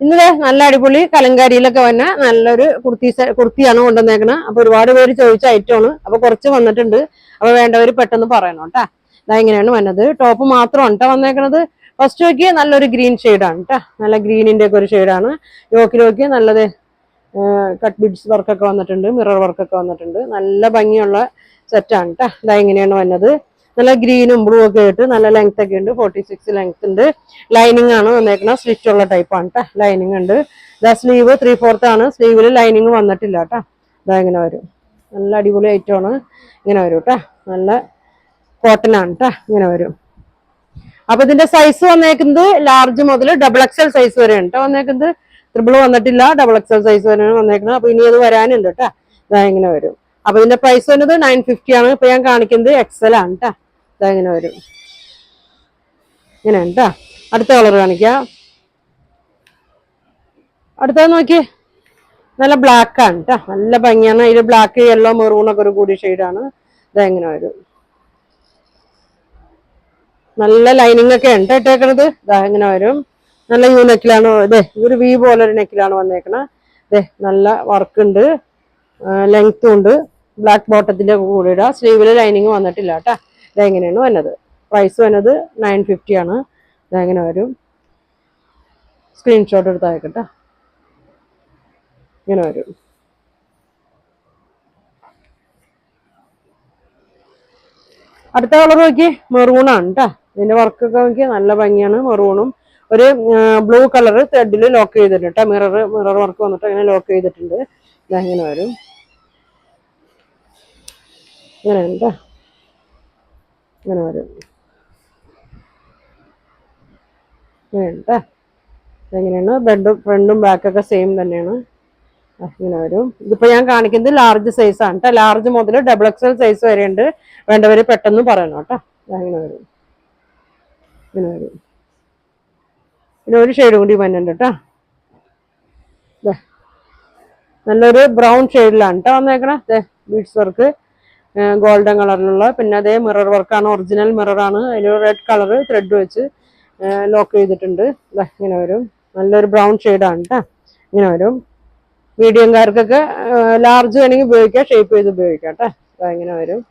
ഇന്നലെ നല്ല അടിപൊളി കലങ്കാരിയിലൊക്കെ വന്ന നല്ലൊരു കുർത്തിയാണ് കൊണ്ടുവന്നേക്കണത്. അപ്പൊ ഒരുപാട് പേര് ചോദിച്ച ഐറ്റമാണ്. അപ്പൊ കുറച്ച് വന്നിട്ടുണ്ട്. അപ്പൊ വേണ്ടവര് പെട്ടെന്ന് പറയണം കേട്ടാ. ഇതാ ഇങ്ങനെയാണ് വന്നത്. ടോപ്പ് മാത്രമാണ് കേട്ടോ വന്നേക്കണത്. ഫസ്റ്റ് നോക്കി നല്ലൊരു ഗ്രീൻ ഷെയ്ഡാണ് കേട്ടോ. നല്ല ഗ്രീനിന്റെ ഒക്കെ ഒരു ഷെയ്ഡാണ്. യോക്കിലോക്കി നല്ലത് കട്ട് ബിഡ്സ് വർക്കൊക്കെ വന്നിട്ടുണ്ട്. മിറർ വർക്കൊക്കെ വന്നിട്ടുണ്ട്. നല്ല ഭംഗിയുള്ള സെറ്റാണ് കേട്ടോ. ഇതാ ഇങ്ങനെയാണ് വന്നത്. നല്ല ഗ്രീനും ബ്ലൂ ഒക്കെ ആയിട്ട് നല്ല ലെങ്ത് ഒക്കെ ഉണ്ട്. 46 ലെങ്ത് ഉണ്ട്. ലൈനിങ് ആണ് വന്നേക്കുന്നത്. സ്റ്റിച്ച് ഉള്ള ടൈപ്പാണ് കേട്ടോ. ലൈനിങ് ഉണ്ട്. ഇതാ സ്ലീവ് 3/4 ആണ്. സ്ലീവിൽ ലൈനിങ് വന്നിട്ടില്ല കേട്ടോ. ഇതാ ഇങ്ങനെ വരും. നല്ല അടിപൊളി ഐറ്റമാണ്. ഇങ്ങനെ വരും കേട്ടോ. നല്ല കോട്ടൺ ആണ് കേട്ടോ. ഇങ്ങനെ വരും. അപ്പൊ ഇതിന്റെ സൈസ് വന്നേക്കുന്നത് ലാർജ് മുതൽ XXL സൈസ് വരെയാണ് കേട്ടോ വന്നേക്കുന്നത്. ട്രിപ്പിൾ വന്നിട്ടില്ല. XXL സൈസ് വരെയാണ് വന്നേക്കുന്നത്. അപ്പൊ ഇനി അത് വരാനുണ്ട് കേട്ടോ. ഇതാ ഇങ്ങനെ വരും. അപ്പൊ ഇതിന്റെ പ്രൈസ് വന്നത് 950 ആണ്. ഇപ്പൊ ഞാൻ കാണിക്കുന്നത് XL ആണ് കേട്ടോ. ഇതാ ഇങ്ങനെ വരും. ഇങ്ങനെയാണ് കേട്ടോ. അടുത്ത കളർ കാണിക്കാം. അടുത്തത് നോക്കിയേ. നല്ല ബ്ലാക്ക് ആണ് കേട്ടോ. നല്ല ഭംഗിയാണ്. ഇതിൽ ബ്ലാക്ക് യെല്ലോ മെറൂണൊക്കെ ഒരു കൂടി ഷെയ്ഡാണ്. ഇതാ ഇങ്ങനെ വരും. നല്ല ലൈനിങ് ഒക്കെ ഉണ്ട് ഇട്ടേക്കണത്. ഇതാ ഇങ്ങനെ വരും. നല്ല യു നെക്കിലാണ്. ഇതേ ഒരു വി പോലെ ഒരു നെക്കിലാണ് വന്നേക്കണത്. ഇതേ നല്ല വർക്ക് ഉണ്ട്. ലെങ്ത്തും ഉണ്ട്. ബ്ലാക്ക് ബോട്ടത്തിന്റെ കൂടെ ഇടാം. സ്ലീവില് ലൈനിങ് വന്നിട്ടില്ല കേട്ടാ. ഇതെങ്ങനെയാണ് വന്നത്. പ്രൈസ് വന്നത് 950 ആണ്. ഇതെങ്ങനെ വരും. സ്ക്രീൻഷോട്ട് എടുത്ത് അയക്കട്ടെ. ഇങ്ങനെ വരും. അടുത്ത കളർ നോക്കി മെറൂണാണ് കേട്ടാ. ഇതിന്റെ വർക്കൊക്കെ നോക്കി നല്ല ഭംഗിയാണ്. മെറൂണും ഒരു ബ്ലൂ കളർ ത്രെഡിൽ ലോക്ക് ചെയ്തിട്ടുണ്ട് കേട്ടോ. മിറർ വർക്ക് വന്നിട്ട് അങ്ങനെ ലോക്ക് ചെയ്തിട്ടുണ്ട്. ഇങ്ങനെ വരും. ഇങ്ങനെ കേട്ടോ. ഇങ്ങനെ വരും. ഇങ്ങനെ കേട്ടോ. എങ്ങനെയാണ് ഫ്രണ്ടും ബാക്കൊക്കെ സെയിം തന്നെയാണ്. ഇങ്ങനെ വരും. ഇതിപ്പോ ഞാൻ കാണിക്കുന്നത് ലാർജ് സൈസ് ആണ് കേട്ടോ. ലാർജ് മുതൽ XXL സൈസ് വരെ ഉണ്ട്. വേണ്ടവര് പെട്ടെന്ന് പറയണം കേട്ടോ. ഇങ്ങനെ വരും. ഇങ്ങനെ വരും. പിന്നെ ഒരു ഷെയ്ഡ് കൂടി വന്നിട്ടുണ്ട് കേട്ടോ. നല്ലൊരു ബ്രൗൺ ഷെയ്ഡിലാണ് കേട്ടോ വന്നേക്കണേ. ബീഡ്സ് വർക്ക് ഗോൾഡൻ കളറിലുള്ള. പിന്നെ അതേ മിറർ വർക്കാണ്. ഒറിജിനൽ മിററാണ്. അതിൽ റെഡ് കളർ ത്രെഡ് വെച്ച് ലോക്ക് ചെയ്തിട്ടുണ്ട്. ഇങ്ങനെ വരും. നല്ലൊരു ബ്രൗൺ ഷെയ്ഡാണ് കേട്ടോ. ഇങ്ങനെ വരും. മീഡിയംകാർക്കൊക്കെ ലാർജ് വേണമെങ്കിൽ ഉപയോഗിക്കാം. ഷേപ്പ് ചെയ്ത് ഉപയോഗിക്കാം കേട്ടോ. ഇങ്ങനെ വരും.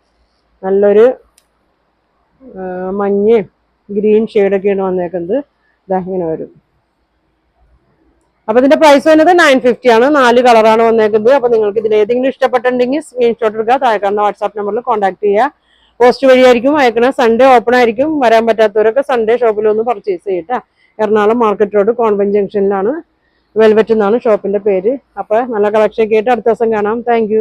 നല്ലൊരു മഞ്ഞയും ഗ്രീൻ ഷെയ്ഡൊക്കെയാണ് വന്നേക്കുന്നത്. ഇങ്ങനെ വരും. അപ്പൊ ഇതിന്റെ പ്രൈസ് വരുന്നത് 950 ആണ്. 4 കളറാണ് വന്നേക്കുന്നത്. അപ്പൊ നിങ്ങൾക്ക് ഇതിൽ ഏതെങ്കിലും ഇഷ്ടപ്പെട്ടിട്ടുണ്ടെങ്കിൽ സ്ക്രീൻഷോട്ട് എടുക്കുക. താഴെ കാണുന്ന വാട്സാപ്പ് നമ്പറിൽ കോൺടാക്ട് ചെയ്യുക. പോസ്റ്റ് വഴിയായിരിക്കും അയക്കണേ. സൺഡേ ഓപ്പൺ ആയിരിക്കും. വരാൻ പറ്റാത്തവരൊക്കെ സൺഡേ ഷോപ്പിലൊന്ന് പർച്ചേസ് ചെയ്യട്ടെ. എറണാകുളം മാർക്കറ്റ് റോഡ് കോൺവെന്റ് ജംഗ്ഷനിലാണ്. വെൽവെറ്റ് എന്നാണ് ഷോപ്പിന്റെ പേര്. അപ്പൊ നല്ല കളക്ഷൻ ഒക്കെ ആയിട്ട് അടുത്ത ദിവസം കാണാം. താങ്ക്